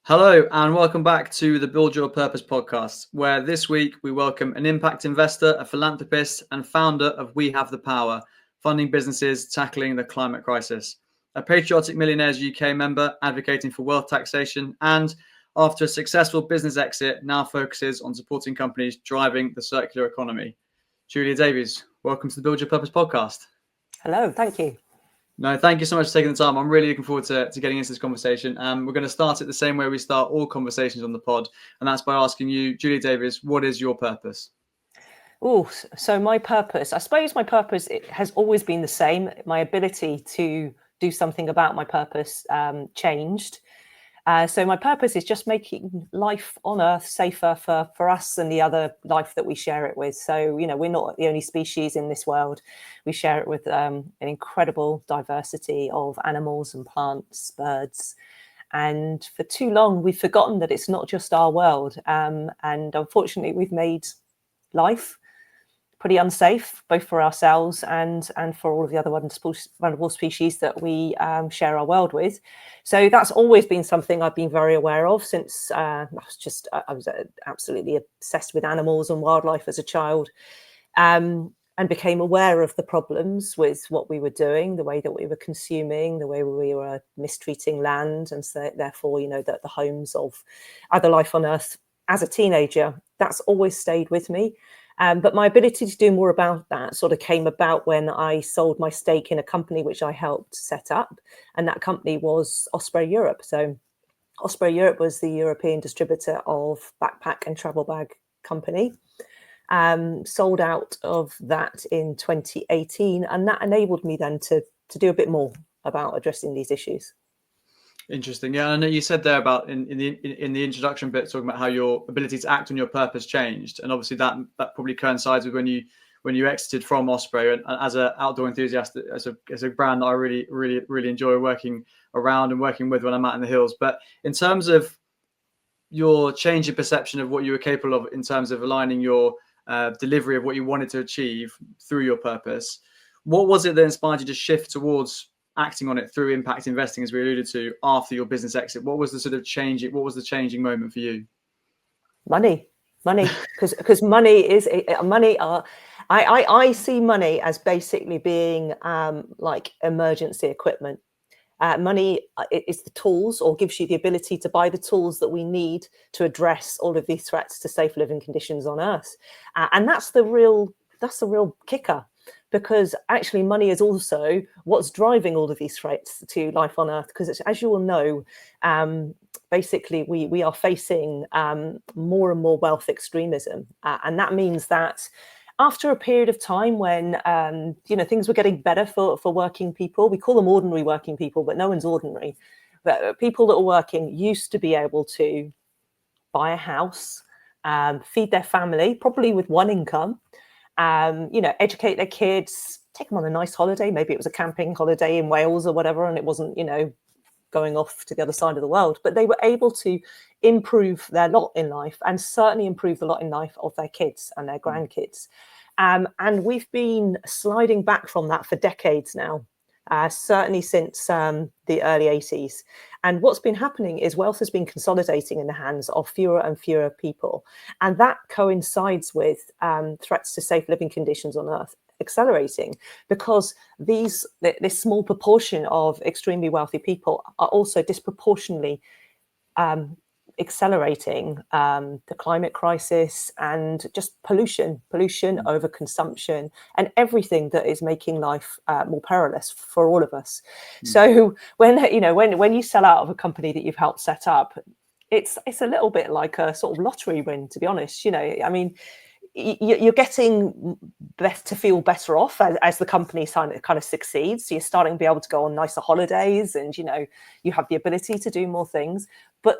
Hello, and welcome back to the Build Your Purpose podcast, where this week we welcome an impact investor, a philanthropist, and founder of We Have the Power, funding businesses tackling the climate crisis. A Patriotic Millionaires UK member advocating for wealth taxation, and after a successful business exit, now focuses on supporting companies driving the circular economy. Julia Davies, welcome to the Build Your Purpose podcast. Hello, thank you. No, thank you so much for taking the time. I'm really looking forward to getting into this conversation. We're going to start it the same way we start all conversations on the pod, and that's by asking you, Julia Davies, what is your purpose? Oh, so my purpose, I suppose my purpose has always been the same. My ability to do something about my purpose changed. So my purpose is just making life on Earth safer for us and the other life that we share it with. So, we're not the only species in this world. We share it with an incredible diversity of animals and plants, birds. And for too long, we've forgotten that it's not just our world. And unfortunately, we've made life pretty unsafe, both for ourselves and for all of the other wonderful species that we share our world with. So that's always been something I've been very aware of since I was absolutely obsessed with animals and wildlife as a child, and became aware of the problems with what we were doing, the way that we were consuming, the way we were mistreating land, and so therefore, that the homes of other life on Earth. As a teenager, that's always stayed with me. But my ability to do more about that sort of came about when I sold my stake in a company which I helped set up. And that company was Osprey Europe. So Osprey Europe was the European distributor of backpack and travel bag company. Sold out of that in 2018. And that enabled me then to do a bit more about addressing these issues. Interesting. Yeah, I know you said there about in the introduction bit, talking about how your ability to act on your purpose changed, and obviously that probably coincides with when you exited from Osprey. And as an outdoor enthusiast, as a brand that I really enjoy working around and working with when I'm out in the hills. But in terms of your change in perception of what you were capable of in terms of aligning your delivery of what you wanted to achieve through your purpose, what was it that inspired you to shift towards acting on it through impact investing, as we alluded to, after your business exit? What was the sort of change? What was the changing moment for you? Money, because money is money. I see money as basically being like emergency equipment. Money is the tools, or gives you the ability to buy the tools that we need to address all of these threats to safe living conditions on Earth, and that's the real kicker. Because actually money is also what's driving all of these threats to life on Earth. Because as you all know, basically we are facing more and more wealth extremism. And that means that after a period of time when, things were getting better for working people, we call them ordinary working people, but no one's ordinary. But people that are working used to be able to buy a house, feed their family, probably with one income, educate their kids, take them on a nice holiday. Maybe it was a camping holiday in Wales or whatever, and it wasn't, going off to the other side of the world. But they were able to improve their lot in life, and certainly improve the lot in life of their kids and their grandkids. And we've been sliding back from that for decades now. Certainly since the early 80s. And what's been happening is wealth has been consolidating in the hands of fewer and fewer people. And that coincides with threats to safe living conditions on Earth accelerating, because this small proportion of extremely wealthy people are also disproportionately accelerating the climate crisis and just pollution, overconsumption, and everything that is making life more perilous for all of us. So when you sell out of a company that you've helped set up, it's a little bit like a sort of lottery win, to be honest. I mean, you're getting to feel better off as the company kind of succeeds. So you're starting to be able to go on nicer holidays, and you have the ability to do more things. But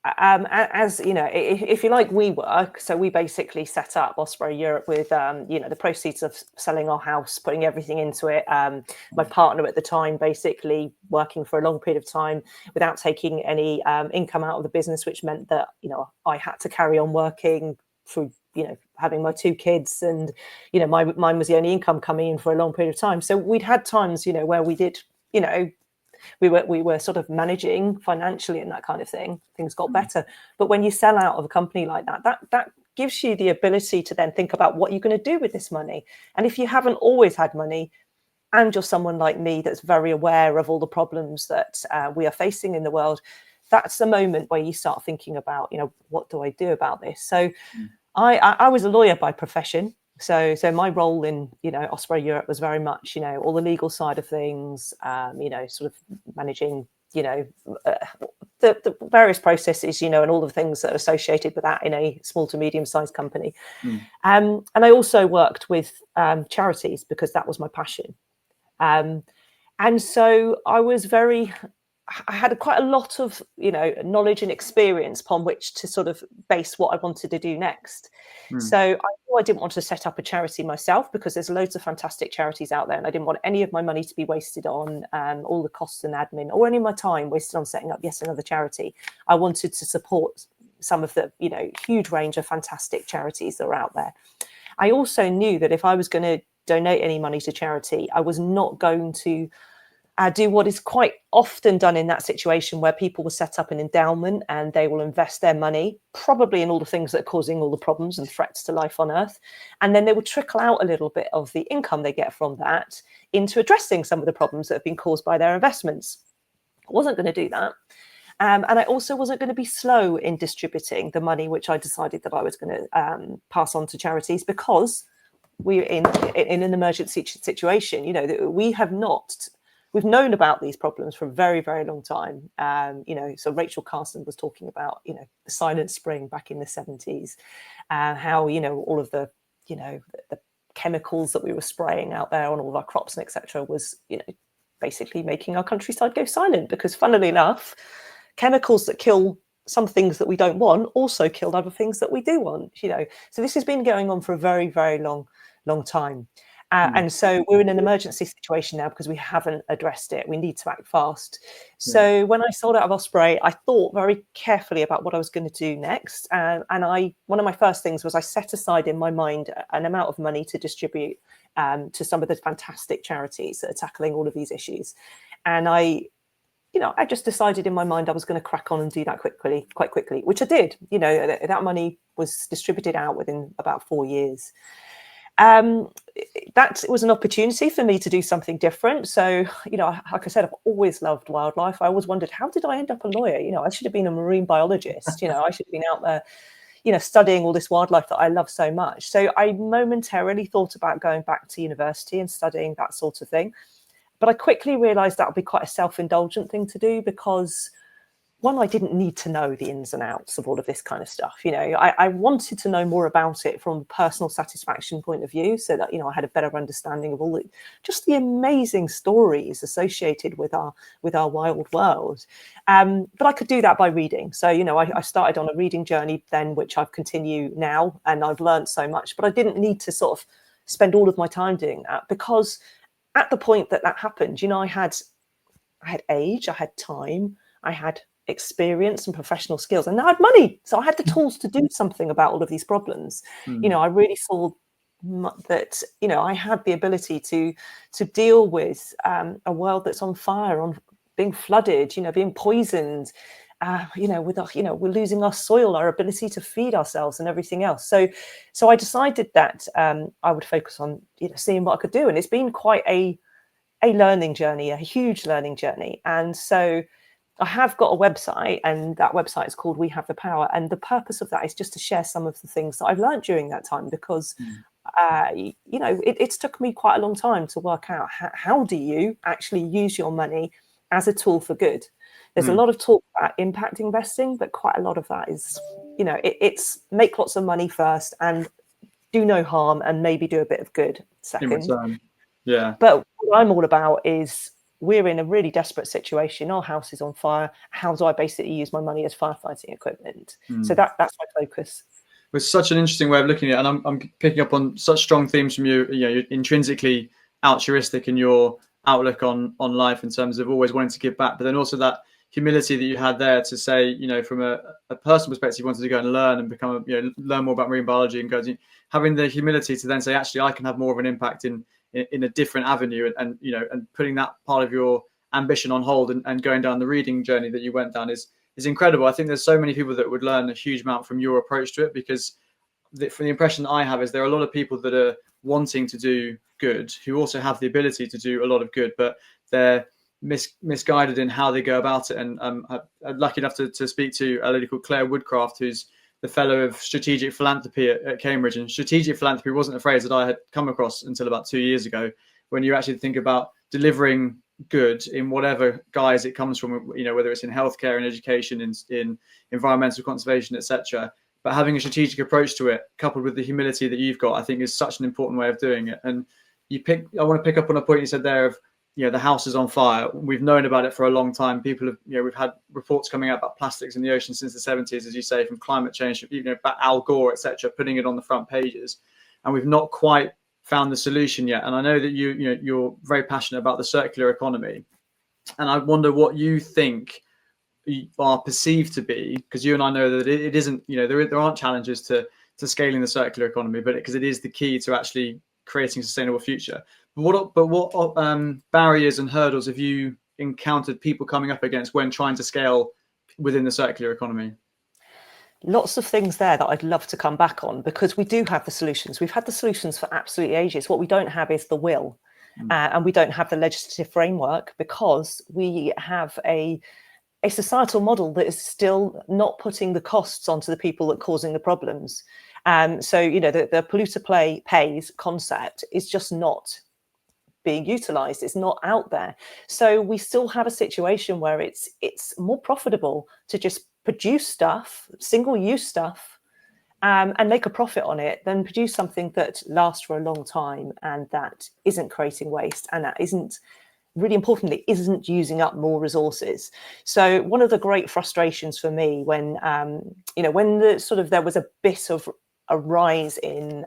as you know, if you like, WeWork. So we basically set up Osprey Europe with the proceeds of selling our house, putting everything into it. My partner at the time basically working for a long period of time without taking any income out of the business, which meant that I had to carry on working through having my two kids, and mine was the only income coming in for a long period of time. So we'd had times where we did we were sort of managing financially and that kind of thing. Things got better. But when you sell out of a company like that, that gives you the ability to then think about what you're going to do with this money. And if you haven't always had money, and you're someone like me that's very aware of all the problems that we are facing in the world, that's the moment where you start thinking about, you know, what do I do about this? So I was a lawyer by profession. So my role in, you know, Osprey Europe was very much, you know, all the legal side of things, you know, sort of managing, you know, the various processes, you know, and all the things that are associated with that in a small to medium-sized company. And I also worked with charities because that was my passion. And so I had quite a lot of, you know, knowledge and experience upon which to sort of base what I wanted to do next. So I knew I didn't want to set up a charity myself because there's loads of fantastic charities out there, and I didn't want any of my money to be wasted on all the costs and admin, or any of my time wasted on setting up yet another charity. I wanted to support some of the, you know, huge range of fantastic charities that are out there. I also knew that if I was going to donate any money to charity, I was not going to do what is quite often done in that situation, where people will set up an endowment and they will invest their money probably in all the things that are causing all the problems and threats to life on Earth. And then they will trickle out a little bit of the income they get from that into addressing some of the problems that have been caused by their investments. I wasn't going to do that. And I also wasn't going to be slow in distributing the money, which I decided that I was going to pass on to charities, because we're in an emergency situation. You know, we've known about these problems for a very, very long time. You know, so Rachel Carson was talking about, you know, the silent spring back in the 70s, how, you know, all of the, you know, the chemicals that we were spraying out there on all of our crops and etc. was, you know, basically making our countryside go silent, because funnily enough, chemicals that kill some things that we don't want also killed other things that we do want, you know. So this has been going on for a very, very long time. And so we're in an emergency situation now because we haven't addressed it. We need to act fast. So when I sold out of Osprey, I thought very carefully about what I was going to do next. And one of my first things was I set aside in my mind an amount of money to distribute to some of the fantastic charities that are tackling all of these issues. And I just decided in my mind I was going to crack on and do that quite quickly, which I did. You know, that money was distributed out within about 4 years. That was an opportunity for me to do something different. So, you know, like I said, I've always loved wildlife. I always wondered, how did I end up a lawyer? You know, I should have been a marine biologist. You know, I should have been out there, you know, studying all this wildlife that I love so much. So I momentarily thought about going back to university and studying that sort of thing. But I quickly realized that would be quite a self-indulgent thing to do, because one, I didn't need to know the ins and outs of all of this kind of stuff. You know, I wanted to know more about it from a personal satisfaction point of view, so that, you know, I had a better understanding of all just the amazing stories associated with our wild world. But I could do that by reading. So, you know, I started on a reading journey then, which I've continued now, and I've learned so much. But I didn't need to sort of spend all of my time doing that, because at the point that happened, you know, I had age, I had time, I had experience and professional skills, and I had money. So I had the tools to do something about all of these problems. You know, I really saw that, you know, I had the ability to deal with a world that's on fire, on being flooded, you know, being poisoned, you know, with you know, we're losing our soil, our ability to feed ourselves and everything else. So I decided that I would focus on, you know, seeing what I could do. And it's been quite a learning journey, a huge learning journey. And so I have got a website, and that website is called We Have the Power. And the purpose of that is just to share some of the things that I've learned during that time, because, you know, it's took me quite a long time to work out how do you actually use your money as a tool for good. There's a lot of talk about impact investing, but quite a lot of that is, you know, it's make lots of money first and do no harm, and maybe do a bit of good second. Yeah. But what I'm all about is, we're in a really desperate situation. Our house is on fire. How do I basically use my money as firefighting equipment? So that's my focus. It's such an interesting way of looking at it, and I'm picking up on such strong themes from you. You know, you're intrinsically altruistic in your outlook on life, in terms of always wanting to give back, but then also that humility that you had there to say, you know, from a personal perspective, you wanted to go and learn and become, you know, learn more about marine biology, and go to, having the humility to then say, actually, I can have more of an impact in a different avenue, and you know, and putting that part of your ambition on hold and going down the reading journey that you went down is incredible. I think there's so many people that would learn a huge amount from your approach to it, because from the impression I have is there are a lot of people that are wanting to do good, who also have the ability to do a lot of good, but they're misguided in how they go about it. And I'm lucky enough to speak to a lady called Claire Woodcraft, who's the fellow of strategic philanthropy at Cambridge. And strategic philanthropy wasn't a phrase that I had come across until about 2 years ago, when you actually think about delivering good in whatever guise it comes from, you know, whether it's in healthcare, in education, in environmental conservation, etc. But having a strategic approach to it, coupled with the humility that you've got, I think is such an important way of doing it. And I want to pick up on a point you said there of, you know, the house is on fire. We've known about it for a long time. People have, you know, we've had reports coming out about plastics in the ocean since the 70s, as you say, from climate change, you know, about Al Gore, etc., putting it on the front pages. And we've not quite found the solution yet. And I know that you're very passionate about the circular economy. And I wonder what you think are perceived to be, because you and I know that it isn't, you know, there aren't challenges to scaling the circular economy, but because it is the key to actually creating a sustainable future. But what barriers and hurdles have you encountered people coming up against when trying to scale within the circular economy? Lots of things there that I'd love to come back on, because we do have the solutions. We've had the solutions for absolutely ages. What we don't have is the will, and we don't have the legislative framework, because we have a societal model that is still not putting the costs onto the people that are causing the problems. So, you know, the polluter pays concept is just not being utilized. It's not out there. So we still have a situation where it's more profitable to just produce stuff, single-use stuff, and make a profit on it, than produce something that lasts for a long time and that isn't creating waste, and that isn't, really importantly, isn't using up more resources. So one of the great frustrations for me when, you know, when there was a bit of a rise in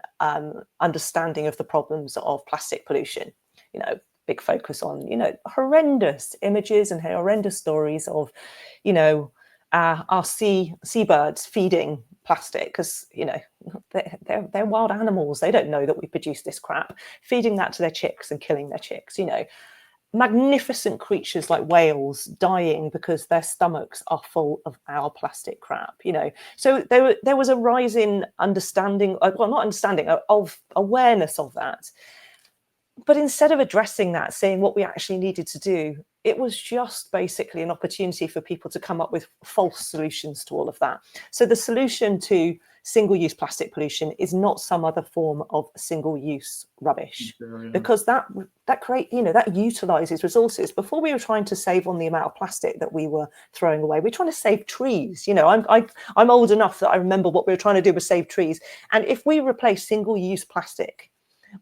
understanding of the problems of plastic pollution, you know, big focus on, you know, horrendous images and horrendous stories of, you know, our seabirds feeding plastic, because, you know, they're wild animals. They don't know that we produce this crap, feeding that to their chicks and killing their chicks, you know. Magnificent creatures like whales dying because their stomachs are full of our plastic crap, you know. So there was a rise in understanding, well, not understanding, of awareness of that. But instead of addressing that, saying what we actually needed to do, it was just basically an opportunity for people to come up with false solutions to all of that. So the solution to single-use plastic pollution is not some other form of single-use rubbish, because that utilizes resources. Before, we were trying to save on the amount of plastic that we were throwing away. We're trying to save trees. You know, I'm old enough that I remember what we were trying to do was save trees. And if we replace single-use plastic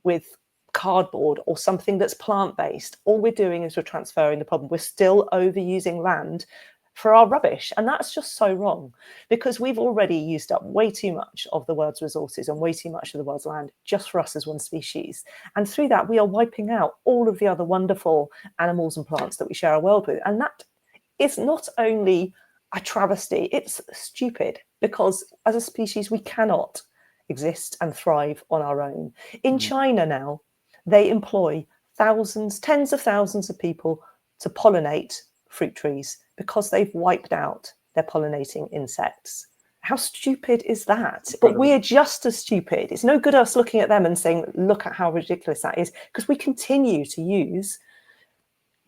with cardboard or something that's plant-based, all we're doing is we're transferring the problem. We're still overusing land for our rubbish, and that's just so wrong, because we've already used up way too much of the world's resources and way too much of the world's land just for us as one species, and through that we are wiping out all of the other wonderful animals and plants that we share our world with. And that is not only a travesty, it's stupid, because as a species we cannot exist and thrive on our own. In China now, they employ thousands, tens of thousands of people to pollinate fruit trees, because they've wiped out their pollinating insects. How stupid is that? But we're just as stupid. It's no good us looking at them and saying, look at how ridiculous that is, because we continue to use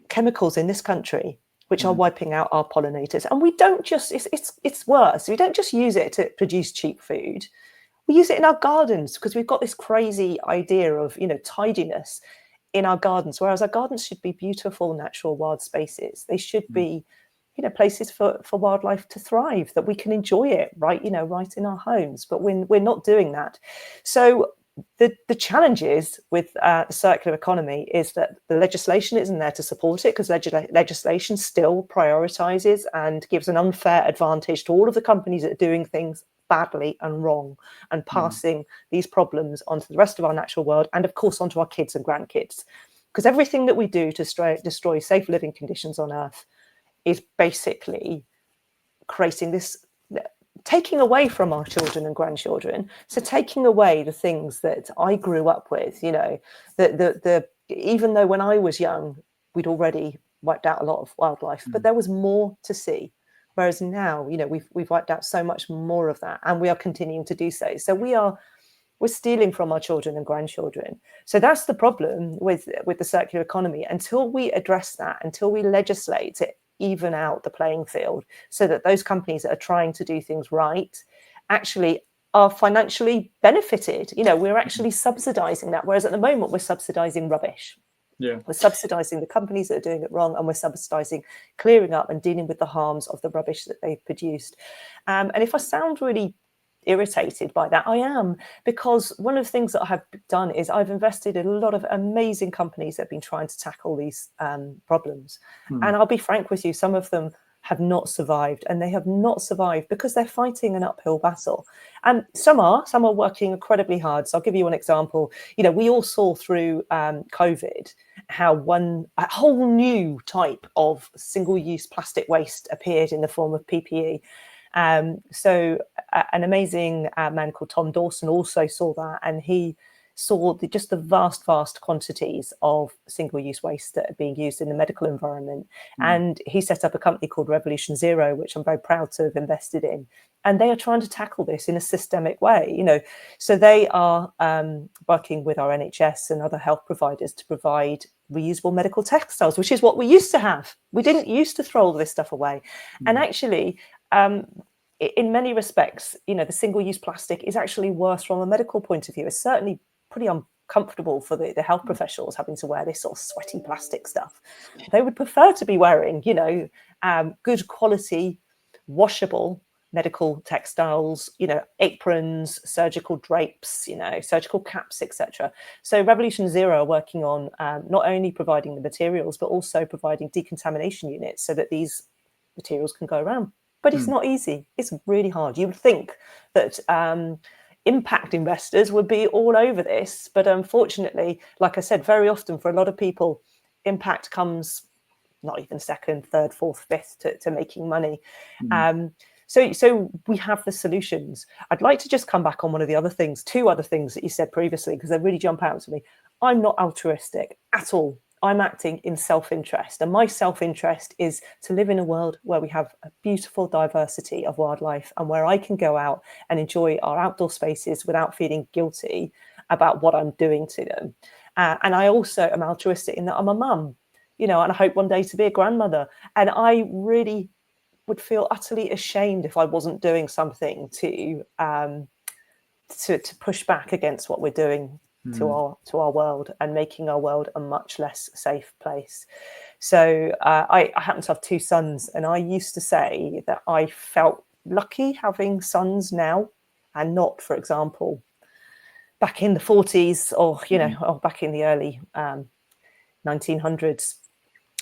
chemicals in this country which are wiping out our pollinators. And we don't just, it's worse. We don't just use it to produce cheap food. We use it in our gardens, because we've got this crazy idea of, you know, tidiness in our gardens, whereas our gardens should be beautiful, natural, wild spaces. They should be, you know, places for wildlife to thrive, that we can enjoy it right in our homes. But we're not doing that. So the challenges with the circular economy is that the legislation isn't there to support it, because legislation still prioritizes and gives an unfair advantage to all of the companies that are doing things badly and wrong, and passing these problems onto the rest of our natural world, and of course onto our kids and grandkids, because everything that we do to destroy safe living conditions on Earth is basically creating this, taking away from our children and grandchildren. So taking away the things that I grew up with, you know, the even though when I was young we'd already wiped out a lot of wildlife, but there was more to see. Whereas now, you know, we've wiped out so much more of that, and we are continuing to do so. So we're stealing from our children and grandchildren. So that's the problem with the circular economy. Until we address that, until we legislate to even out the playing field, so that those companies that are trying to do things right actually are financially benefited. You know, we're actually subsidizing that, whereas at the moment we're subsidizing rubbish. Yeah. We're subsidizing the companies that are doing it wrong, and we're subsidizing clearing up and dealing with the harms of the rubbish that they've produced. And if I sound really irritated by that, I am, because one of the things that I have done is I've invested in a lot of amazing companies that have been trying to tackle these problems. And I'll be frank with you, some of them have not survived, and they have not survived because they're fighting an uphill battle. And some are working incredibly hard. So I'll give you one example. You know, we all saw through COVID how a whole new type of single-use plastic waste appeared in the form of PPE. So an amazing man called Tom Dawson also saw that, and he saw just the vast quantities of single-use waste that are being used in the medical environment. And he set up a company called Revolution Zero, which I'm very proud to have invested in. And they are trying to tackle this in a systemic way, you know. So they are working with our NHS and other health providers to provide reusable medical textiles, which is what we used to have. We didn't used to throw all this stuff away. And actually, in many respects, you know, the single-use plastic is actually worse from a medical point of view. It's certainly pretty uncomfortable for the health professionals having to wear this sort of sweaty plastic stuff. They would prefer to be wearing, you know, good quality, washable medical textiles, you know, aprons, surgical drapes, you know, surgical caps, etc. So Revolution Zero are working on not only providing the materials, but also providing decontamination units so that these materials can go around. But it's not easy. It's really hard. You would think that impact investors would be all over this. But unfortunately, like I said, very often for a lot of people, impact comes not even second, third, fourth, fifth to making money. So we have the solutions. I'd like to just come back on one of the other things, two other things that you said previously, because they really jump out to me. I'm not altruistic at all. I'm acting in self-interest, and my self-interest is to live in a world where we have a beautiful diversity of wildlife, and where I can go out and enjoy our outdoor spaces without feeling guilty about what I'm doing to them. And I also am altruistic in that I'm a mum, you know, and I hope one day to be a grandmother. And I really would feel utterly ashamed if I wasn't doing something to push back against what we're doing to our world, and making our world a much less safe place. So I happen to have two sons, and I used to say that I felt lucky having sons now, and not, for example, back in the 40s, or, you know, or back in the early 1900s,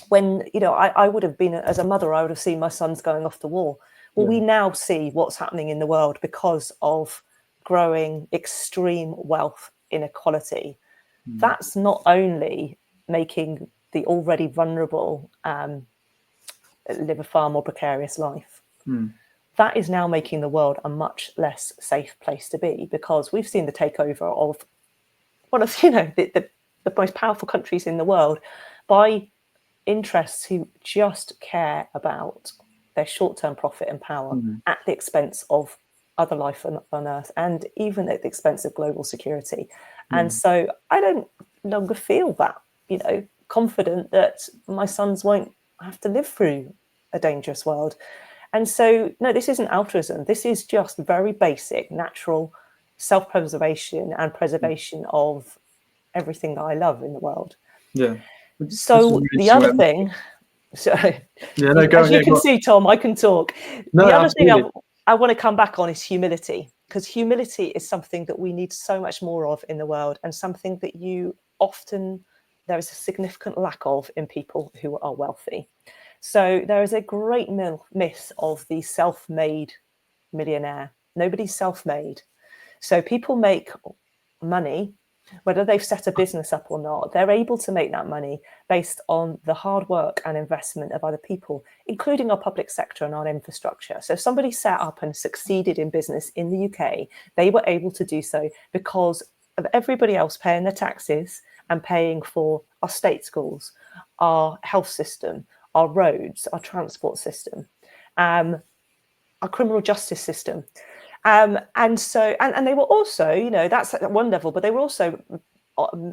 when, you know, I would have been, as a mother, I would have seen my sons going off to war. Well, we now see what's happening in the world because of growing extreme wealth inequality. That's not only making the already vulnerable live a far more precarious life. That is now making the world a much less safe place to be, because we've seen the takeover of one of, you know, the most powerful countries in the world by interests who just care about their short-term profit and power at the expense of other life on Earth, and even at the expense of global security. And so I don't longer feel that, you know, confident that my sons won't have to live through a dangerous world. And so, no, this isn't altruism. This is just very basic, natural self-preservation and preservation of everything that I love in the world. Yeah. So the other thing, so yeah, no, as you can see, Tom, I can talk. No, the other absolutely. thing I want to come back on is humility, because humility is something that we need so much more of in the world, and something that there is a significant lack of in people who are wealthy. So there is a great myth of the self-made millionaire. Nobody's self-made. So people make money, whether they've set a business up or not. They're able to make that money based on the hard work and investment of other people, including our public sector and our infrastructure. So if somebody set up and succeeded in business in the UK, they were able to do so because of everybody else paying their taxes and paying for our state schools, our health system, our roads, our transport system, our criminal justice system. And so, and they were also, you know, that's at one level, but they were also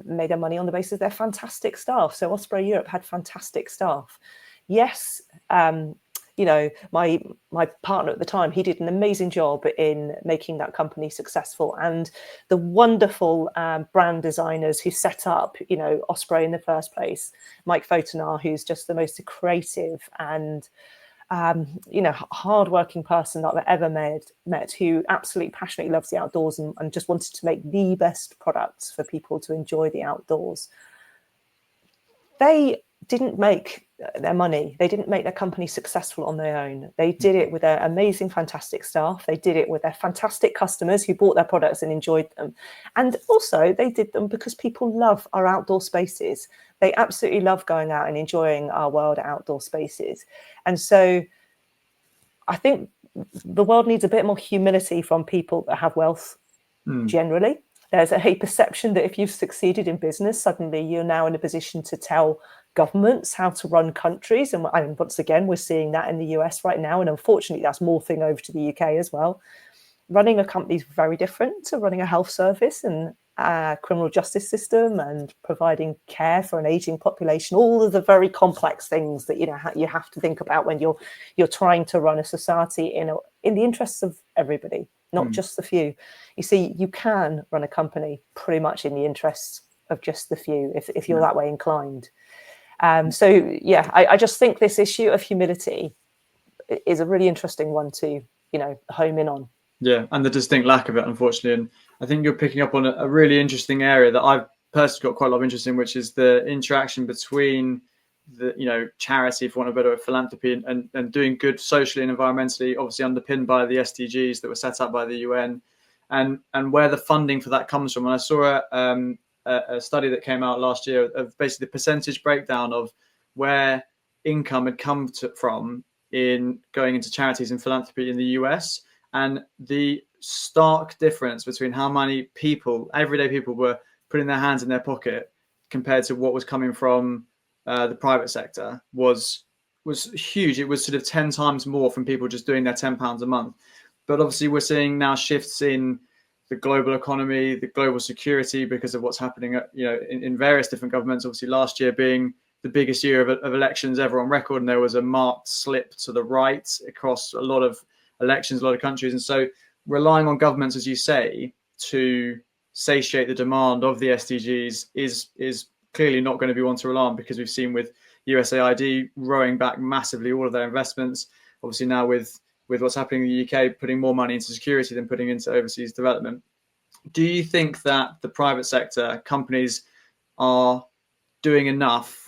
made their money on the basis of their fantastic staff. So Osprey Europe had fantastic staff. Yes, you know, my partner at the time, he did an amazing job in making that company successful, and the wonderful brand designers who set up, you know, Osprey in the first place, Mike Fotenar, who's just the most creative and you know, hardworking person that I've ever met, who absolutely passionately loves the outdoors and just wanted to make the best products for people to enjoy the outdoors. They didn't make their money. They didn't make their company successful on their own. They did it with their amazing, fantastic staff. They did it with their fantastic customers who bought their products and enjoyed them. And also they did them because people love our outdoor spaces. They absolutely love going out and enjoying our world outdoor spaces. And so I think the world needs a bit more humility from people that have wealth generally. There's a perception that if you've succeeded in business, suddenly you're now in a position to tell governments how to run countries. And once again, we're seeing that in the US right now. And unfortunately, that's morphing over to the UK as well. Running a company is very different to running a health service and a criminal justice system and providing care for an aging population. All of the very complex things that, you know, you have to think about when you're trying to run a society in the interests of everybody, not just the few. You see, you can run a company pretty much in the interests of just the few if you're that way inclined. So yeah, I just think this issue of humility is a really interesting one to, you know, home in on. Yeah, and the distinct lack of it, unfortunately. And I think you're picking up on a really interesting area that I've personally got quite a lot of interest in, which is the interaction between the, you know, charity, for want of a better word, philanthropy, and doing good socially and environmentally, obviously underpinned by the SDGs that were set up by the UN, and where the funding for that comes from. And I saw a study that came out last year of basically the percentage breakdown of where income had come from in going into charities and philanthropy in the US, and the stark difference between how many people, everyday people, were putting their hands in their pocket compared to what was coming from the private sector was huge. It was sort of 10 times more from people just doing their £10 a month. But obviously we're seeing now shifts in the global economy, the global security, because of what's happening, you know, in various different governments. Obviously last year being the biggest year of elections ever on record, and there was a marked slip to the right across a lot of elections, a lot of countries. And so relying on governments, as you say, to satiate the demand of the SDGs is clearly not going to be one to rely on, because we've seen with USAID rowing back massively all of their investments. Obviously now with what's happening in the UK, putting more money into security than putting into overseas development. Do you think that the private sector companies are doing enough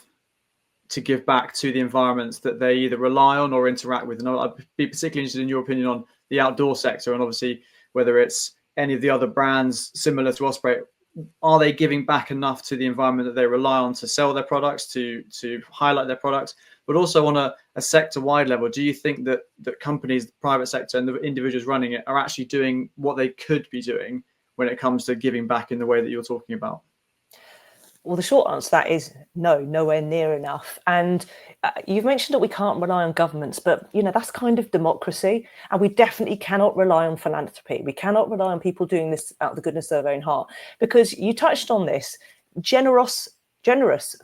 to give back to the environments that they either rely on or interact with? And I'd be particularly interested in your opinion on the outdoor sector, and obviously whether it's any of the other brands similar to Osprey. Are they giving back enough to the environment that they rely on to sell their products, to highlight their products? But also on a sector-wide level, do you think that companies, the private sector and the individuals running it are actually doing what they could be doing when it comes to giving back in the way that you're talking about? Well, the short answer to that is no, nowhere near enough. And you've mentioned that we can't rely on governments, but, you know, that's kind of democracy. And we definitely cannot rely on philanthropy. We cannot rely on people doing this out of the goodness of their own heart, because you touched on this. Generous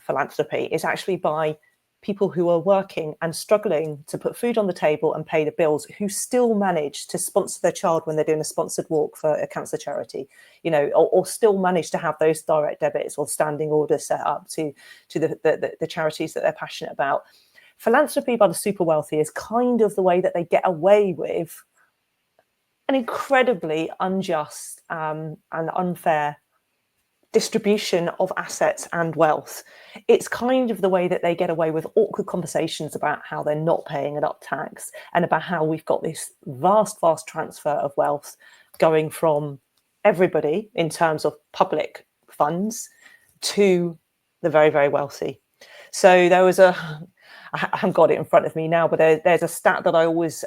philanthropy is actually by people who are working and struggling to put food on the table and pay the bills, who still manage to sponsor their child when they're doing a sponsored walk for a cancer charity, you know, or still manage to have those direct debits or standing orders set up to the charities that they're passionate about. Philanthropy by the super wealthy is kind of the way that they get away with an incredibly unjust and unfair distribution of assets and wealth. It's kind of the way that they get away with awkward conversations about how they're not paying enough tax, and about how we've got this vast transfer of wealth going from everybody in terms of public funds to the very, very wealthy. So there was I haven't got it in front of me now, but there's a stat that I always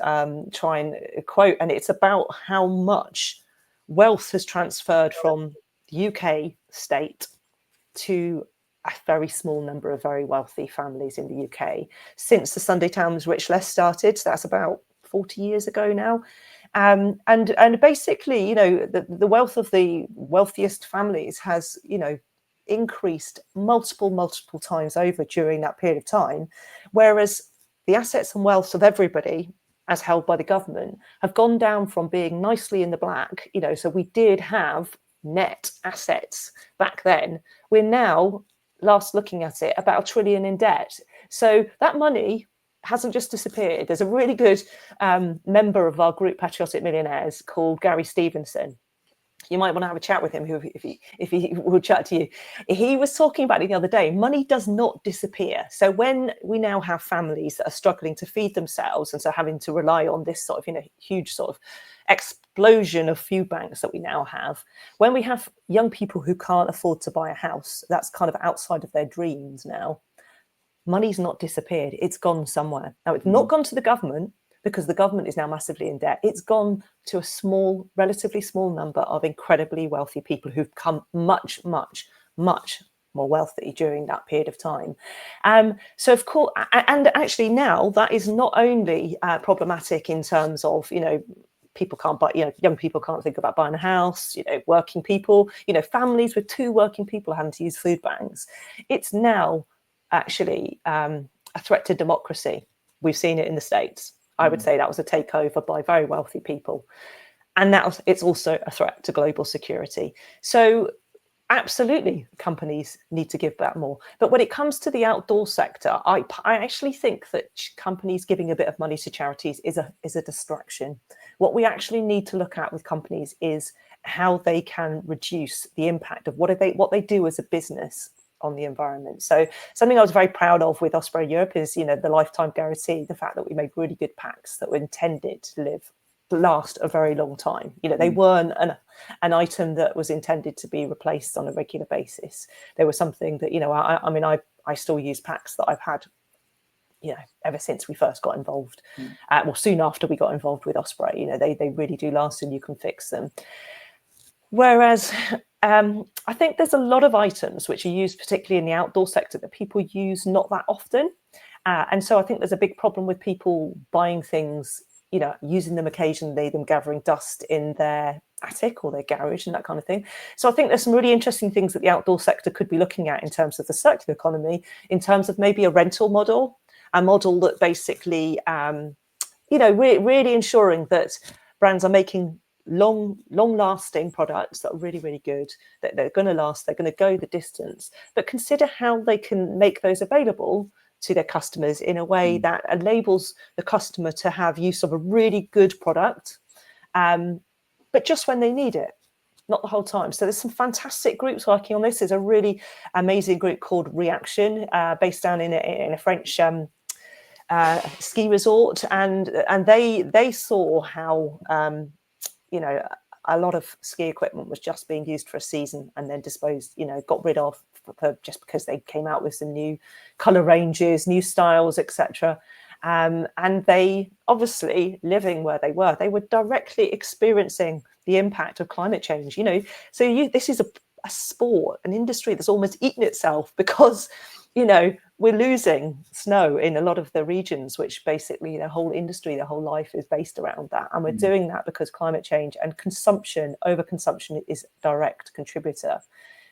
try and quote, and it's about how much wealth has transferred from the UK state to a very small number of very wealthy families in the UK since the Sunday Times Rich Less started. So that's about 40 years ago now. And basically, you know, the wealth of the wealthiest families has, you know, increased multiple times over during that period of time, whereas the assets and wealth of everybody, as held by the government, have gone down from being nicely in the black. You know, so we did have net assets back then. We're now, last looking at it, about £1 trillion in debt. So that money hasn't just disappeared. There's a really good member of our group, Patriotic Millionaires, called Gary Stevenson. You might want to have a chat with him if he will chat to you. He was talking about it the other day. Money does not disappear. So when we now have families that are struggling to feed themselves, and so having to rely on this sort of, you know, huge sort of explosion of food banks that we now have, when we have young people who can't afford to buy a house, that's kind of outside of their dreams now. Money's not disappeared. It's gone somewhere. Now, it's not gone to the government, because the government is now massively in debt. It's gone to a small, relatively small number of incredibly wealthy people who've become much more wealthy during that period of time. So of course, and actually now that is not only problematic in terms of, you know, people can't buy, you know, young people can't think about buying a house, you know, working people, you know, families with 2 working people having to use food banks. It's now actually a threat to democracy. We've seen it in the States. I would say that was a takeover by very wealthy people. And now it's also a threat to global security. So absolutely, companies need to give back more. But when it comes to the outdoor sector, I actually think that companies giving a bit of money to charities is a distraction. What we actually need to look at with companies is how they can reduce the impact of what they do as a business on the environment. So something I was very proud of with Osprey Europe is, you know, the lifetime guarantee, the fact that we made really good packs that were intended to last a very long time. You know, they weren't an item that was intended to be replaced on a regular basis. They were something that, you know, I mean, I still use packs that I've had, you know, ever since we first got involved. Well, soon after we got involved with Osprey, you know, they really do last and you can fix them. Whereas I think there's a lot of items which are used, particularly in the outdoor sector, that people use not that often. And so I think there's a big problem with people buying things, you know, using them occasionally, them gathering dust in their attic or their garage and that kind of thing. So I think there's some really interesting things that the outdoor sector could be looking at in terms of the circular economy, in terms of maybe a rental model, a model that basically, you know, really ensuring that brands are making long-lasting products that are really good, that they're going to last, they're going to go the distance, but consider how they can make those available to their customers in a way that enables the customer to have use of a really good product, but just when they need it, not the whole time. So there's some fantastic groups working on this. There's a really amazing group called Reaction, based down in a French ski resort, and they saw how you know, a lot of ski equipment was just being used for a season and then disposed, you know, got rid of just because they came out with some new color ranges, new styles, etc. And they obviously, living where they were directly experiencing the impact of climate change. You know, so this is a sport, an industry that's almost eaten itself because, you know, we're losing snow in a lot of the regions, which basically the whole industry, the whole life is based around that. And we're doing that because climate change and overconsumption is a direct contributor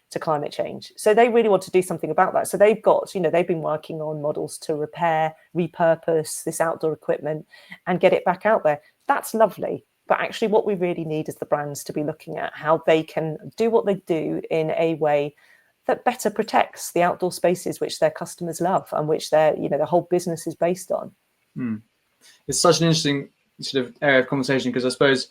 to climate change. So they really want to do something about that. So they've got, you know, they've been working on models to repair, repurpose this outdoor equipment and get it back out there. That's lovely. But actually what we really need is the brands to be looking at how they can do what they do in a way that better protects the outdoor spaces which their customers love and which their, you know, the whole business is based on. It's such an interesting sort of area of conversation, because I suppose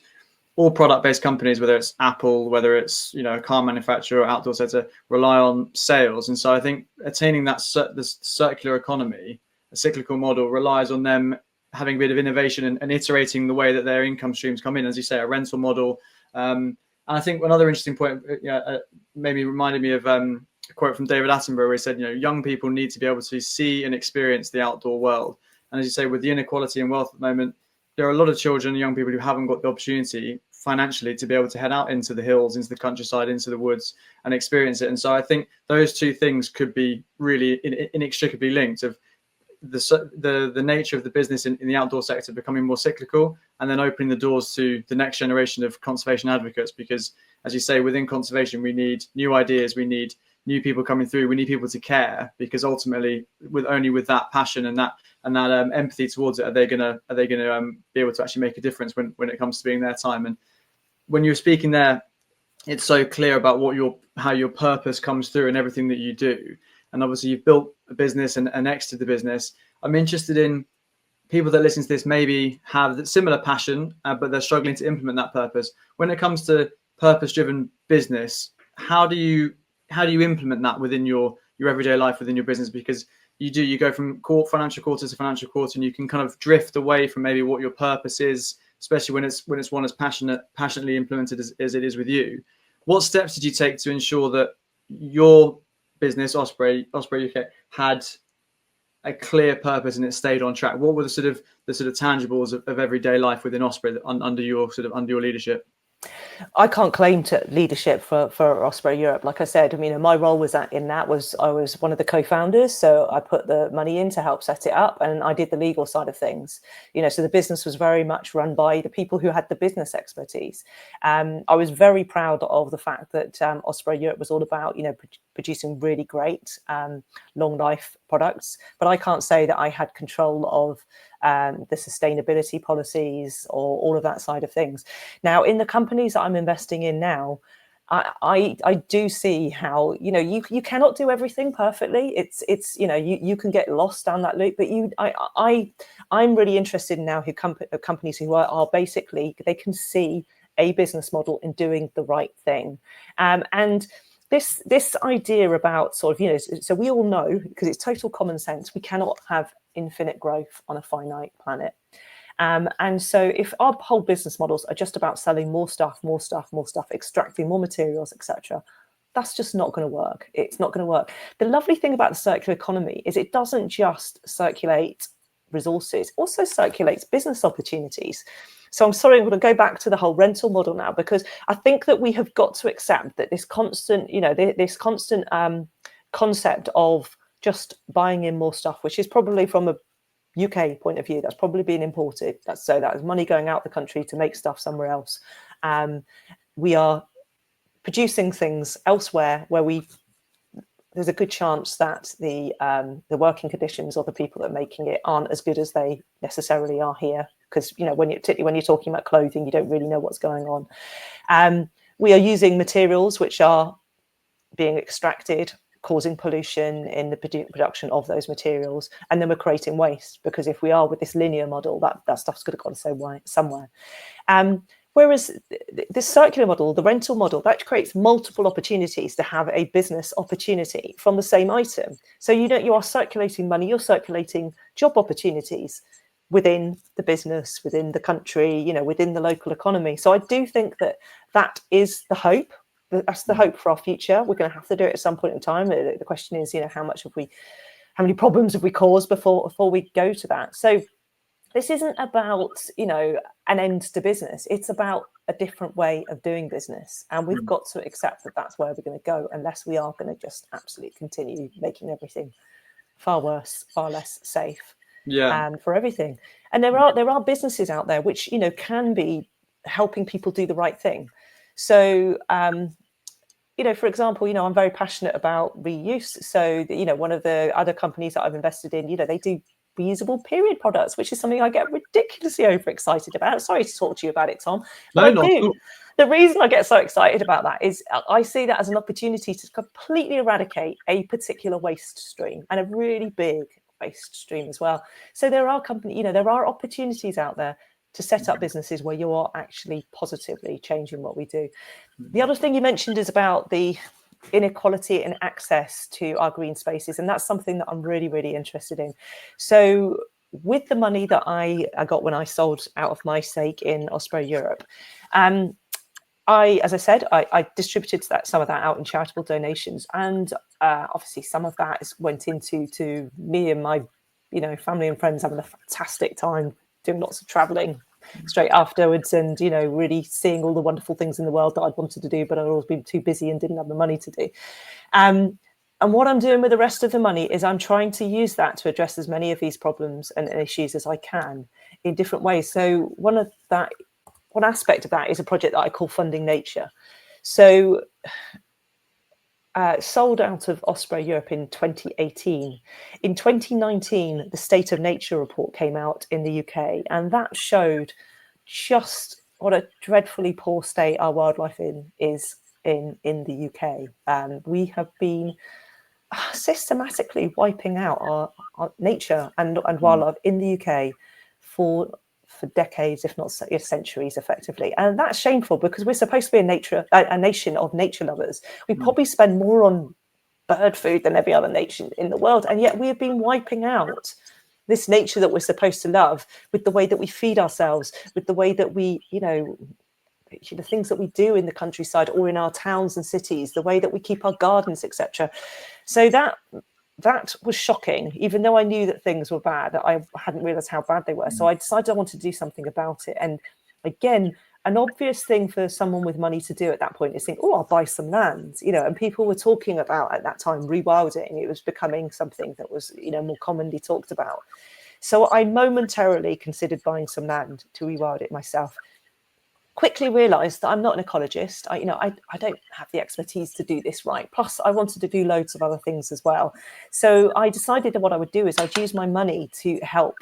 all product-based companies, whether it's Apple, whether it's, you know, a car manufacturer or outdoor sector, rely on sales. And so I think attaining that this circular economy, a cyclical model, relies on them having a bit of innovation and iterating the way that their income streams come in, as you say, a rental model. And I think another interesting point, maybe reminded me of a quote from David Attenborough, where he said, you know, young people need to be able to see and experience the outdoor world. And as you say, with the inequality and wealth at the moment, there are a lot of children and young people who haven't got the opportunity financially to be able to head out into the hills, into the countryside, into the woods, and experience it. And so I think those two things could be really inextricably linked, of the nature of the business in the outdoor sector becoming more cyclical, and then opening the doors to the next generation of conservation advocates. Because, as you say, within conservation, we need new ideas, we need new people coming through, we need people to care, because ultimately, with that passion and that empathy towards it, are they gonna be able to actually make a difference when it comes to being their time. And when you're speaking there, it's so clear about how your purpose comes through in everything that you do. And obviously you've built a business and exited the business. I'm interested in people that listen to this, maybe have that similar passion, but they're struggling to implement that purpose. When it comes to purpose-driven business, how do you implement that within your everyday life, within your business? Because you go from financial quarter to financial quarter, and you can kind of drift away from maybe what your purpose is, especially when it's one as passionately implemented as it is with you. What steps did you take to ensure that your business, Osprey UK, had a clear purpose and it stayed on track? What were the sort of tangibles of everyday life within Osprey under your leadership? I can't claim to leadership for Osprey Europe. Like I said, I mean, my role was I was one of the co-founders, so I put the money in to help set it up, and I did the legal side of things. So the business was very much run by the people who had the business expertise. I was very proud of the fact that Osprey Europe was all about producing really great long life products, but I can't say that I had control of the sustainability policies or all of that side of things. Now, in the companies that I'm investing in now, I do see how you cannot do everything perfectly. It's you can get lost down that loop, but I'm really interested in now companies who are basically, they can see a business model in doing the right thing, and this idea about sort of, so we all know, because it's total common sense, we cannot have infinite growth on a finite planet. And so if our whole business models are just about selling more stuff, extracting more materials, etc., that's just not going to work. It's not going to work. The lovely thing about the circular economy is it doesn't just circulate resources, it also circulates business opportunities. So I'm sorry, I'm going to go back to the whole rental model now, because I think that we have got to accept that this constant, concept of just buying in more stuff, which is probably from a UK point of view, that's probably being imported. That is money going out the country to make stuff somewhere else. We are producing things elsewhere where there's a good chance that the working conditions of the people that are making it aren't as good as they necessarily are here. Because particularly when you're talking about clothing, you don't really know what's going on. We are using materials which are being extracted, causing pollution in the production of those materials, and then we're creating waste, because if we are with this linear model, that stuff's going to go somewhere. Whereas this circular model, the rental model, that creates multiple opportunities to have a business opportunity from the same item. So you are circulating money, you're circulating job opportunities within the business, within the country, within the local economy. So I do think that is the hope. That's the hope for our future. We're going to have to do it at some point in time. The question is, how many problems have we caused before we go to that? So this isn't about, an end to business. It's about a different way of doing business. And we've got to accept that that's where we're going to go, unless we are going to just absolutely continue making everything far worse, far less safe. For everything. And there are businesses out there which can be helping people do the right thing. So for example, I'm very passionate about reuse. So one of the other companies that I've invested in, they do reusable period products, which is something I get ridiculously overexcited about. Sorry to talk to you about it, Tom, but No, I do. The reason I get so excited about that is I see that as an opportunity to completely eradicate a particular waste stream, and a really big waste stream as well. So there are there are opportunities out there to set up businesses where you are actually positively changing what we do. The other thing you mentioned is about the inequality in access to our green spaces, and that's something that I'm really, really interested in. So with the money that I got when I sold out of my stake in Osprey Europe, as I said, I distributed some of that out in charitable donations, and obviously some of that went into me and my family and friends having a fantastic time, doing lots of traveling, straight afterwards, and really seeing all the wonderful things in the world that I'd wanted to do, but I'd always been too busy and didn't have the money to do. And what I'm doing with the rest of the money is I'm trying to use that to address as many of these problems and issues as I can in different ways. So one aspect of that is a project that I call Funding Nature. So sold out of Osprey Europe in 2018. In 2019, the State of Nature report came out in the UK, and that showed just what a dreadfully poor state our wildlife is in the UK. We have been systematically wiping out our nature and wildlife in the UK for decades, if not centuries, effectively. And that's shameful, because we're supposed to be a nation of nature lovers. We probably spend more on bird food than every other nation in the world, and yet we have been wiping out this nature that we're supposed to love with the way that we feed ourselves, with the way that we, the things that we do in the countryside or in our towns and cities, the way that we keep our gardens, etc. So that was shocking. Even though I knew that things were bad, I hadn't realized how bad they were. So I decided I wanted to do something about it. And again, an obvious thing for someone with money to do at that point is think, oh, I'll buy some land, and people were talking about at that time rewilding. It was becoming something that was, more commonly talked about. So I momentarily considered buying some land to rewild it myself. Quickly realised that I'm not an ecologist. I don't have the expertise to do this right. Plus, I wanted to do loads of other things as well. So I decided that what I would do is I'd use my money to help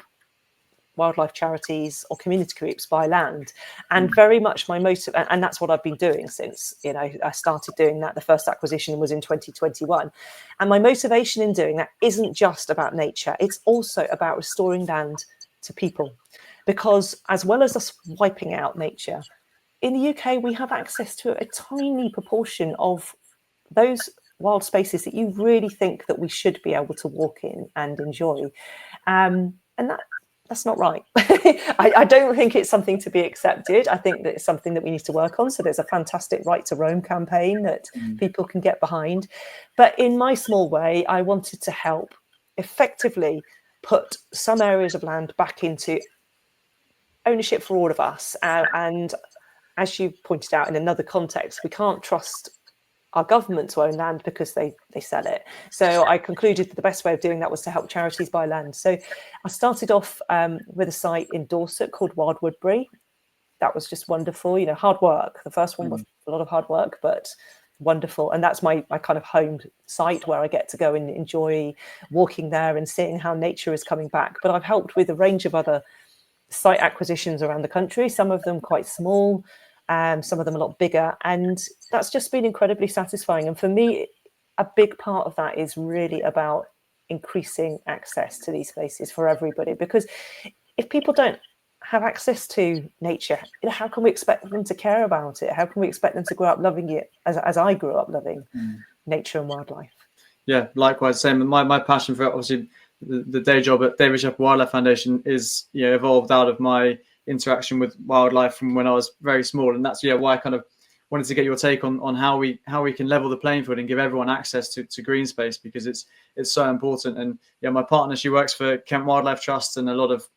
wildlife charities or community groups buy land. And very much my motive, and that's what I've been doing since, I started doing that. The first acquisition was in 2021. And my motivation in doing that isn't just about nature. It's also about restoring land to people. Because as well as us wiping out nature, in the UK, we have access to a tiny proportion of those wild spaces that you really think that we should be able to walk in and enjoy. And that's not right. I don't think it's something to be accepted. I think that it's something that we need to work on. So there's a fantastic Right to Roam campaign that people can get behind. But in my small way, I wanted to help effectively put some areas of land back into ownership for all of us. And as you pointed out in another context, we can't trust our government to own land because they sell it. So I concluded that the best way of doing that was to help charities buy land. So I started off with a site in Dorset called Wild Woodbury. That was just wonderful, hard work. The first one was a lot of hard work, but wonderful. And that's my kind of home site where I get to go and enjoy walking there and seeing how nature is coming back. But I've helped with a range of other site acquisitions around the country, some of them quite small, some of them a lot bigger, and that's just been incredibly satisfying. And for me, a big part of that is really about increasing access to these places for everybody, because if people don't have access to nature, how can we expect them to care about it? How can we expect them to grow up loving it as I grew up loving nature and wildlife? Yeah, likewise, same. My passion for, obviously, the day job at David Shepherd Wildlife Foundation is evolved out of my interaction with wildlife from when I was very small, and that's why I kind of wanted to get your take on how we can level the playing field and give everyone access to green space, because it's so important. And my partner, she works for Kent Wildlife Trust, and a lot of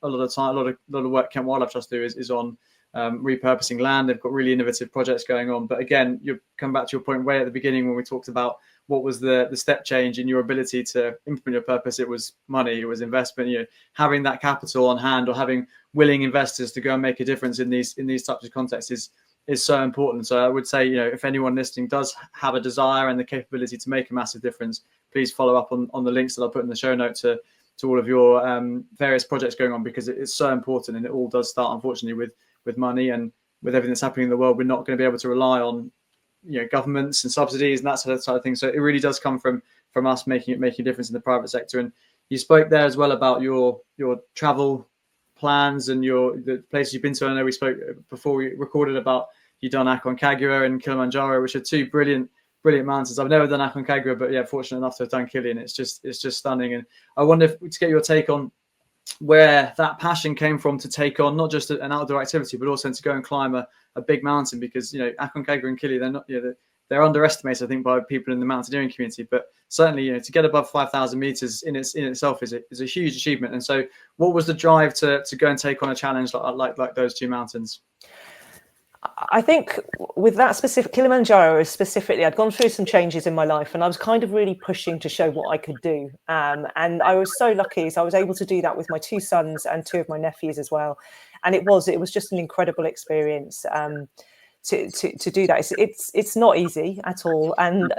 work Kent Wildlife Trust do is on repurposing land. They've got really innovative projects going on. But again, you come back to your point way at the beginning when we talked about what was the step change in your ability to implement your purpose. It was money, it was investment. Having that capital on hand, or having willing investors to go and make a difference in these types of contexts is so important. So I would say, if anyone listening does have a desire and the capability to make a massive difference, please follow up on the links that I'll put in the show note to all of your various projects going on, because it's so important. And it all does start, unfortunately, with money, and with everything that's happening in the world, we're not going to be able to rely on governments and subsidies and that sort of thing. So it really does come from us making a difference in the private sector. And you spoke there as well about your travel plans and the places you've been to. I know we spoke before we recorded about you've done Aconcagua and Kilimanjaro, which are two brilliant mountains. I've never done Aconcagua, but fortunate enough to have done Kilian. It's just stunning. And I wonder to get your take on where that passion came from to take on not just an outdoor activity, but also to go and climb a big mountain, because Aconcagua and Kili, they're not they're underestimated, I think, by people in the mountaineering community. But certainly, to get above 5,000 meters in itself is a huge achievement. And so, what was the drive to go and take on a challenge like those two mountains? I think with that specific Kilimanjaro specifically, I'd gone through some changes in my life, and I was kind of really pushing to show what I could do. And I was so lucky, so I was able to do that with my two sons and two of my nephews as well. And it was just an incredible experience to do that. It's not easy at all. And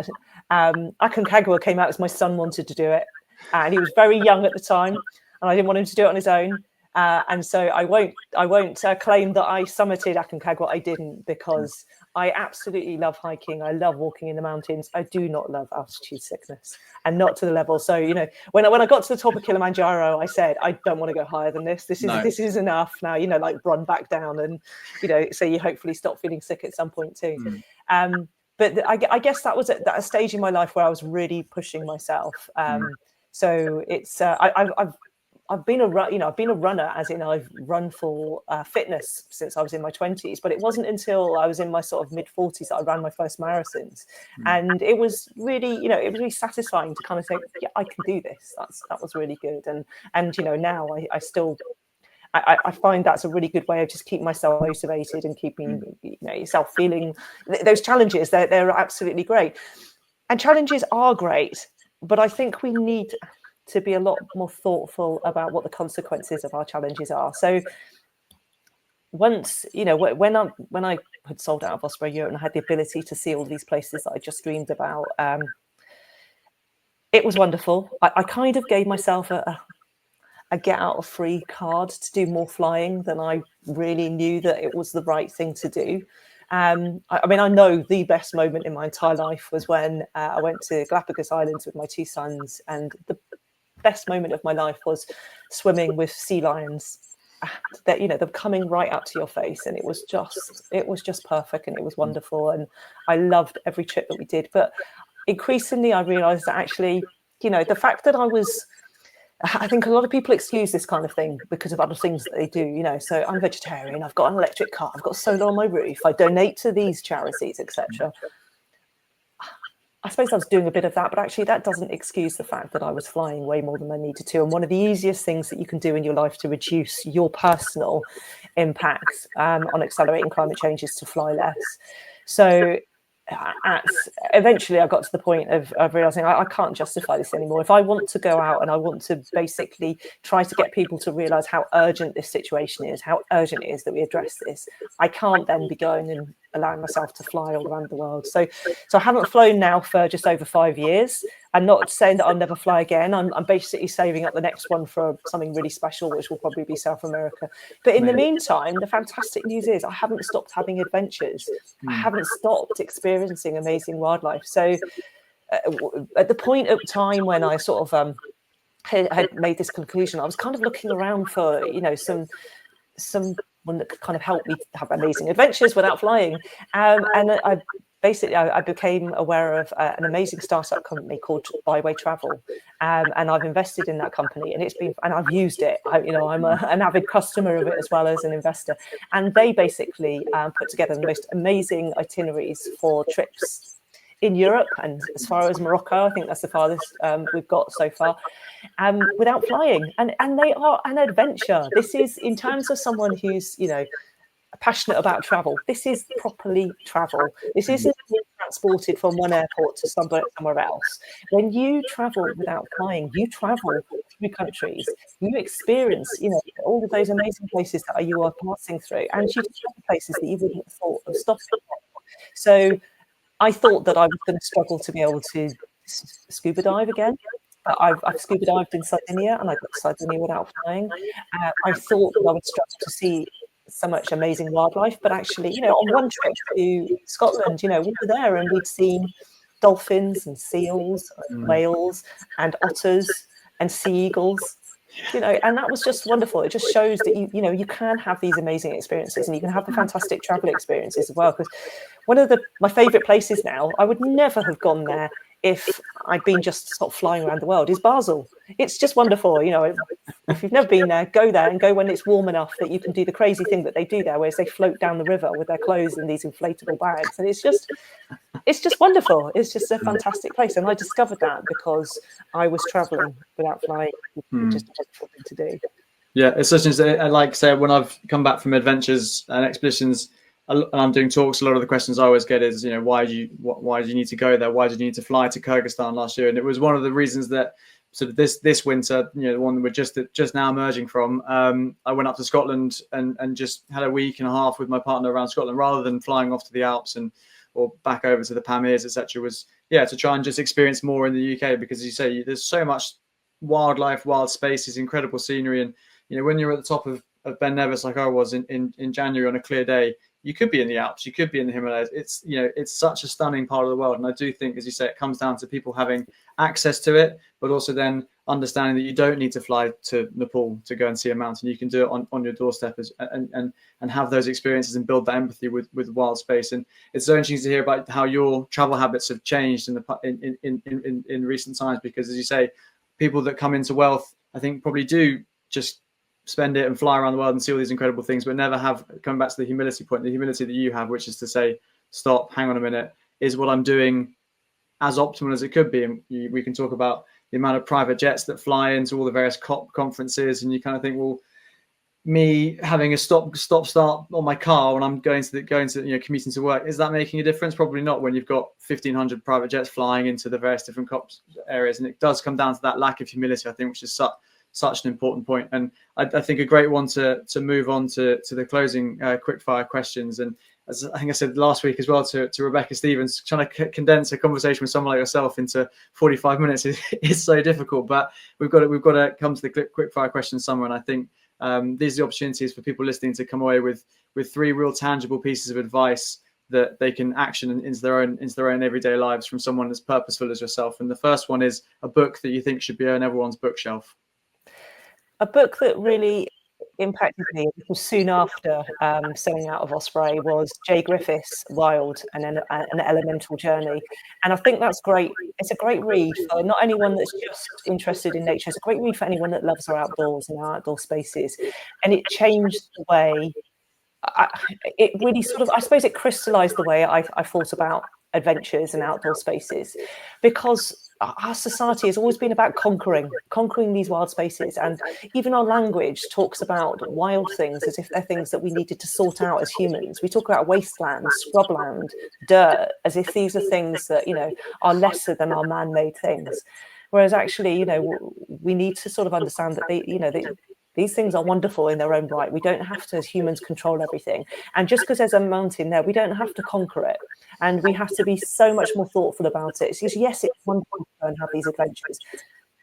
Aconcagua came out as my son wanted to do it, and he was very young at the time, and I didn't want him to do it on his own. And so I won't claim that I summited Aconcagua. I didn't, because I absolutely love hiking. I love walking in the mountains. I do not love altitude sickness, and not to the level. So, when I got to the top of Kilimanjaro, I said, I don't want to go higher than this. This is enough now, like run back down, and, so you hopefully stop feeling sick at some point too. But I guess that was at a stage in my life where I was really pushing myself. So it's, I've been a runner, as in I've run for fitness since I was in my 20s, but it wasn't until I was in my sort of mid 40s that I ran my first marathons. And it was really, it was really satisfying to kind of say, yeah, I can do this. That was really good. And now I still, I find that's a really good way of just keeping myself motivated and keeping yourself feeling those challenges. They're absolutely great. And challenges are great, but I think we need to be a lot more thoughtful about what the consequences of our challenges are. So once, when I had sold out of Osprey Europe and I had the ability to see all these places that I just dreamed about, it was wonderful. I kind of gave myself a get out of free card to do more flying than I really knew that it was the right thing to do. I know the best moment in my entire life was when I went to Galapagos Islands with my two sons, and the best moment of my life was swimming with sea lions. That they're coming right up to your face, and it was just perfect, and it was wonderful, and I loved every trip that we did. But increasingly, I realised that actually, the fact that I think a lot of people excuse this kind of thing because of other things that they do. So I'm vegetarian, I've got an electric car, I've got solar on my roof, I donate to these charities, etc. I suppose I was doing a bit of that, but actually that doesn't excuse the fact that I was flying way more than I needed to. And one of the easiest things that you can do in your life to reduce your personal impacts on accelerating climate change is to fly less. So eventually I got to the point of realizing I can't justify this anymore. If I want to go out and I want to basically try to get people to realize how urgent this situation is, how urgent it is that we address this, I can't then be going and allowing myself to fly all around the world. So I haven't flown now for just over 5 years. I'm not saying that I'll never fly again. I'm basically saving up the next one for something really special, which will probably be South America. But in the meantime, the fantastic news is I haven't stopped having adventures. I haven't stopped experiencing amazing wildlife. So at the point of time when I sort of had made this conclusion, I was kind of looking around for, someone that could kind of help me have amazing adventures without flying. And I became aware of an amazing startup company called Byway Travel, and I've invested in that company, and I've used it. I'm an avid customer of it as well as an investor, and they basically put together the most amazing itineraries for trips in Europe and as far as Morocco. I think that's the farthest we've got so far, without flying, and they are an adventure. This is, in terms of someone who's passionate about travel, this is properly travel. This isn't being transported from one airport to somewhere else. When you travel without flying, you travel through countries, you experience all of those amazing places that you are passing through, and you discover places that you wouldn't have thought of stopping. So I thought that I was going to struggle to be able to scuba dive again. I've scuba dived in Sardinia, and I got to Sardinia without flying. I thought that I would struggle to see so much amazing wildlife, but actually, on one trip to Scotland, we were there and we'd seen dolphins and seals, and whales and otters and sea eagles. And that was just wonderful. It just shows that you can have these amazing experiences, and you can have the fantastic travel experiences as well. Because one of my favorite places now, I would never have gone there if I'd been just sort of flying around the world, is Basel. It's just wonderful. You know, if you've never been there, go there, and go when it's warm enough that you can do the crazy thing that they do there, whereas they float down the river with their clothes in these inflatable bags. And it's just wonderful. It's just a fantastic place. And I discovered that because I was traveling without flying. It's just a wonderful thing to do. Yeah, it's such an, like I said, when I've come back from adventures and expeditions, and I'm doing talks, a lot of the questions I always get is, you know, why do you need to go there? Why did you need to fly to Kyrgyzstan last year? And it was one of the reasons that sort of this winter, you know, the one that we're just now emerging from, I went up to Scotland and just had a week and a half with my partner around Scotland, rather than flying off to the Alps or back over to the Pamirs, etc. Was to try and just experience more in the UK, because as you say, there's so much wildlife, wild spaces, incredible scenery. And you know, when you're at the top of Ben Nevis, like I was in January on a clear day, you could be in the Alps, you could be in the Himalayas. It's, you know, it's such a stunning part of the world. And I do think, as you say, it comes down to people having access to it, but also then understanding that you don't need to fly to Nepal to go and see a mountain. You can do it on your doorstep and have those experiences and build that empathy with wild space. And it's so interesting to hear about how your travel habits have changed in recent times, because as you say, people that come into wealth, I think, probably do just spend it and fly around the world and see all these incredible things, but never have come back to the humility point, the humility that you have, which is to say, stop, hang on a minute, is what I'm doing as optimal as it could be? And we can talk about the amount of private jets that fly into all the various COP conferences, and you kind of think, well, me having a stop start on my car when I'm going to you know, commuting to work, is that making a difference? Probably not, when you've got 1,500 private jets flying into the various different COP areas. And it does come down to that lack of humility, I think, which is such an important point. And I think a great one to move on to the closing quickfire questions. And as I think I said last week as well to Rebecca Stevens, trying to condense a conversation with someone like yourself into 45 minutes is so difficult. But we've got to come to the quickfire questions somewhere. And I think these are the opportunities for people listening to come away with 3 real tangible pieces of advice that they can action into their own everyday lives from someone as purposeful as yourself. And the first one is a book that you think should be on everyone's bookshelf. A book that really impacted me soon after selling out of Osprey was Jay Griffith's Wild and an Elemental Journey. And I think that's great. It's a great read for not anyone that's just interested in nature. It's a great read for anyone that loves our outdoors and our outdoor spaces. And it changed the way, it really sort of, I suppose it crystallized the way I thought about adventures and outdoor spaces, because our society has always been about conquering these wild spaces, and even our language talks about wild things as if they're things that we needed to sort out as humans. We talk about wasteland, scrubland, dirt, as if these are things that, you know, are lesser than our man-made things, whereas actually, you know, we need to sort of understand that these things are wonderful in their own right. We don't have to, as humans, control everything. And just because there's a mountain there, we don't have to conquer it. And we have to be so much more thoughtful about it. Because yes, it's wonderful to go and have these adventures,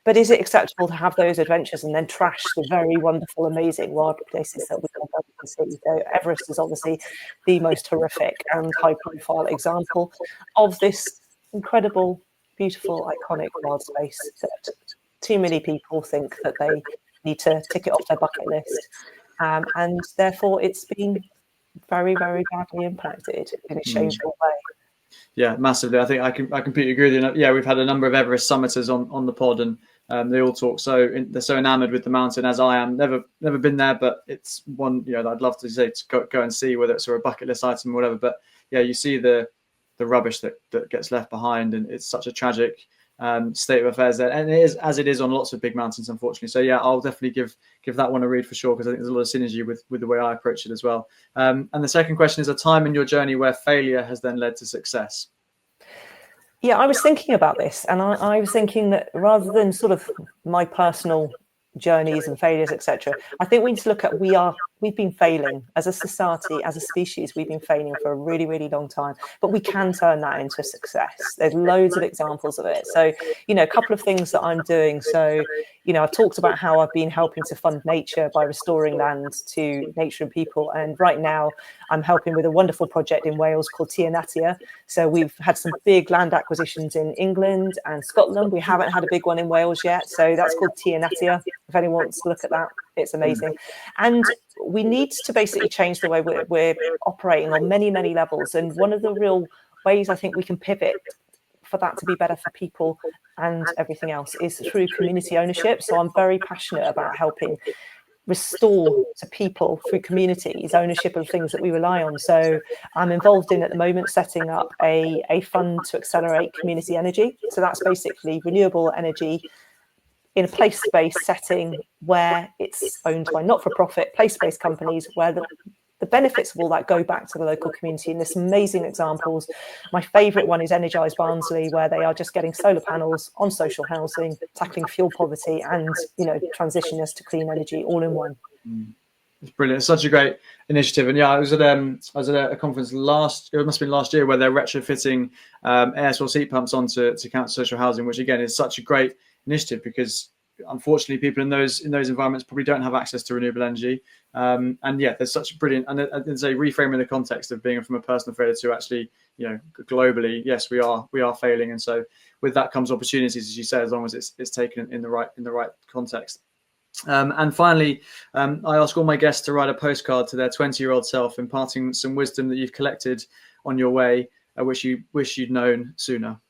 but is it acceptable to have those adventures and then trash the very wonderful, amazing wild places that we can see? So Everest is obviously the most horrific and high-profile example of this incredible, beautiful, iconic wild space that too many people think that they need to tick it off their bucket list, and therefore it's been very, very badly impacted in a shameful way. Yeah, massively. I think I completely agree with you. Yeah, we've had a number of Everest summiters on the pod, and they all talk they're so enamored with the mountain, as I am. Never been there, but it's one, you know, that I'd love to say to go and see, whether it's a bucket list item or whatever. But yeah, you see the rubbish that gets left behind, and it's such a tragic state of affairs there, and it is as it is on lots of big mountains, unfortunately. So yeah, I'll definitely give that one a read for sure, because I think there's a lot of synergy with the way I approach it as well. And the second question is a time in your journey where failure has then led to success. Yeah, I was thinking about this, and I was thinking that rather than sort of my personal journeys and failures, etc., I think we need to look at we've been failing as a society, as a species. We've been failing for a really, really long time, but we can turn that into success. There's loads of examples of it. So, you know, a couple of things that I'm doing. So, you know, I've talked about how I've been helping to fund nature by restoring land to nature and people. And right now I'm helping with a wonderful project in Wales called Tir Natur. So we've had some big land acquisitions in England and Scotland. We haven't had a big one in Wales yet. So that's called Tir Natur. If anyone wants to look at that, it's amazing. And we need to basically change the way we're operating on many, many levels. And one of the real ways I think we can pivot for that to be better for people and everything else is through community ownership. So I'm very passionate about helping restore to people through communities ownership of things that we rely on. So I'm involved in at the moment setting up a fund to accelerate community energy. So that's basically renewable energy in a place-based setting where it's owned by not-for-profit place-based companies, where the benefits of all that go back to the local community. And there's some amazing examples. My favourite one is Energise Barnsley, where they are just getting solar panels on social housing, tackling fuel poverty, and transitioning us to clean energy all in one. It's brilliant. It's such a great initiative. And yeah, I was at a conference it must have been last year, where they're retrofitting air source heat pumps onto council social housing, which again is such a great initiative, because unfortunately people in those environments probably don't have access to renewable energy. And yeah, there's such a brilliant, and it's a reframing the context of being from a personal failure to actually, globally, yes, we are failing. And so with that comes opportunities, as you say, as long as it's taken in the right context. And finally, I ask all my guests to write a postcard to their 20-year-old self, imparting some wisdom that you've collected on your way, which you wish you'd known sooner.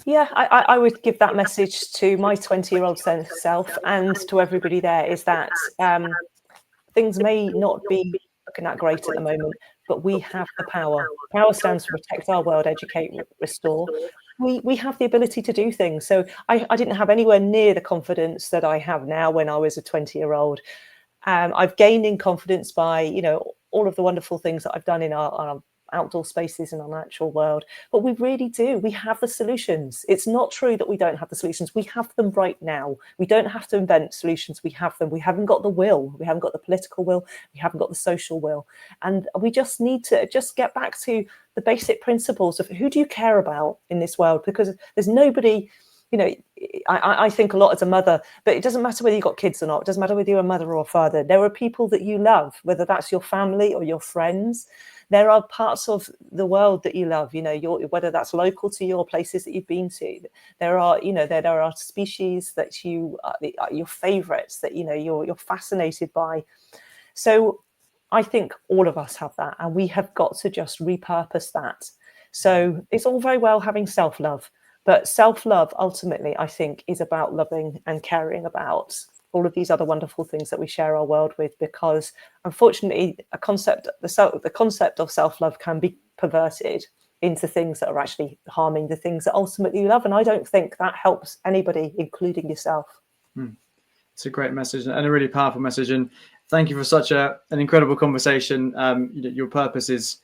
Yeah, I would give that message to my 20-year-old self and to everybody there, is that things may not be looking that great at the moment, but we have the power. Power stands for protect our world, educate, restore. We have the ability to do things. So I didn't have anywhere near the confidence that I have now when I was a 20-year-old. I've gained in confidence by, all of the wonderful things that I've done in our outdoor spaces in our natural world. But we really do. We have the solutions. It's not true that we don't have the solutions. We have them right now. We don't have to invent solutions. We have them. We haven't got the will. We haven't got the political will. We haven't got the social will. And we just need to just get back to the basic principles of who do you care about in this world? Because there's nobody, I think a lot as a mother, but it doesn't matter whether you've got kids or not. It doesn't matter whether you're a mother or a father. There are people that you love, whether that's your family or your friends. There are parts of the world that you love, whether that's local to your places that you've been to. There are, there are species that you are your favorites that, you're fascinated by. So I think all of us have that, and we have got to just repurpose that. So it's all very well having self-love, but self-love ultimately, I think, is about loving and caring about all of these other wonderful things that we share our world with, because unfortunately the concept of self-love can be perverted into things that are actually harming the things that ultimately you love. And I don't think that helps anybody, including yourself. It's a great message and a really powerful message. And thank you for such an incredible conversation. Your purpose is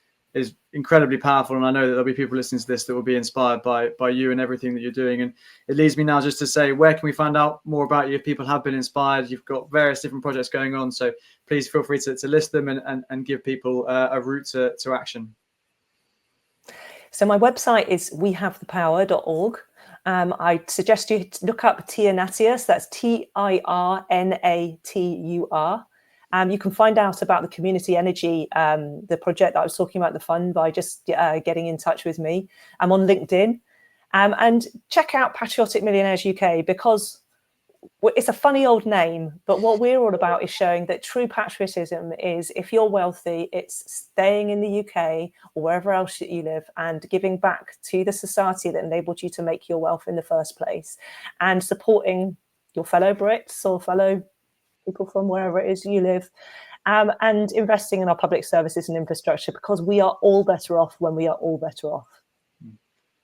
incredibly powerful, and I know that there'll be people listening to this that will be inspired by you and everything that you're doing. And it leads me now just to say, where can we find out more about you if people have been inspired? You've got various different projects going on, so please feel free to list them and give people a route to action. So my website is wehavethepower.org. I suggest you look up Tia Natius, that's TIRNATUR. You can find out about the community energy, the project that I was talking about, the fund, by just getting in touch with me. I'm on LinkedIn. And check out Patriotic Millionaires UK, because it's a funny old name, but what we're all about is showing that true patriotism is, if you're wealthy, it's staying in the UK or wherever else you live and giving back to the society that enabled you to make your wealth in the first place, and supporting your fellow Brits or fellow people from wherever it is you live, and investing in our public services and infrastructure, because we are all better off when we are all better off.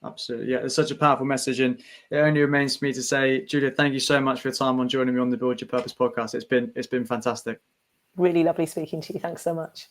Absolutely. Yeah, it's such a powerful message. And it only remains for me to say, Julia, thank you so much for your time on joining me on the Build Your Purpose podcast. It's been fantastic. Really lovely speaking to you. Thanks so much.